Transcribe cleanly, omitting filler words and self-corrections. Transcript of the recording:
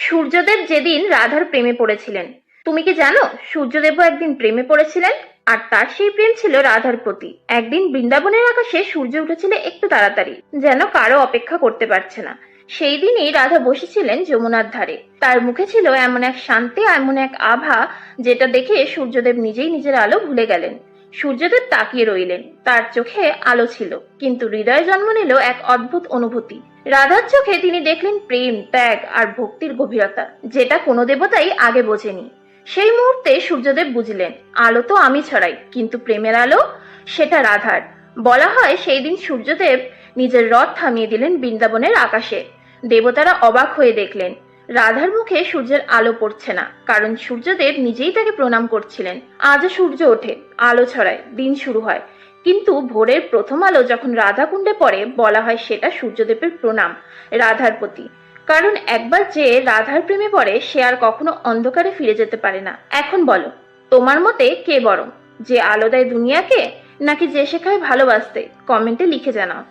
সূর্যদেব যেদিন রাধার প্রেমে পড়েছিলেন, তুমি কি জানো সূর্যদেবও একদিন প্রেমে পড়েছিলেন? আর তার সেই প্রেম ছিল রাধার প্রতি। একদিন বৃন্দাবনের আকাশে সূর্য উঠেছিল একটু তাড়াতাড়ি, যেন কারো অপেক্ষা করতে পারছে না। সেই দিনই রাধা বসেছিলেন যমুনার ধারে। তার মুখে ছিল এমন এক শান্তি, এমন এক আভা, যেটা দেখে সূর্যদেব নিজেই নিজের আলো ভুলে গেলেন। সূর্যদেব তাকিয়ে রইলেন। তার চোখে আলো ছিল, কিন্তু হৃদয়ে জন্ম নিল এক অদ্ভুত অনুভূতি। রাধার চোখে তিনি দেখলেন প্রেম, ত্যাগ আর ভক্তির গভীরতা, যেটা কোনো দেবতাই আগে বোঝেনি। সেই মুহূর্তে সূর্যদেব বুঝলেন, আলো তো আমি ছড়াই, কিন্তু প্রেমের আলো সেটা রাধার। বলা হয় সেই দিন সূর্যদেব নিজের রথ থামিয়ে দিলেন বৃন্দাবনের আকাশে। দেবতারা অবাক হয়ে দেখলেন রাধার মুখে সূর্যের আলো পড়ছে না, কারণ সূর্যদেব নিজেই তাকে প্রণাম করছিলেন। আজও সূর্য ওঠে, আলো ছড়ায়, দিন শুরু হয়, কিন্তু ভোরের প্রথম আলো যখন রাধা কুণ্ডে পড়ে, বলা হয় সেটা সূর্যদেবের প্রণাম রাধার প্রতি। কারণ একবার যে রাধার প্রেমে পড়ে, সে আর কখনো অন্ধকারে ফিরে যেতে পারে না। এখন বলো, তোমার মতে কে বড়, যে আলো দেয় দুনিয়াকে, নাকি যে শেখায় ভালোবাসতে? কমেন্টে লিখে জানাও।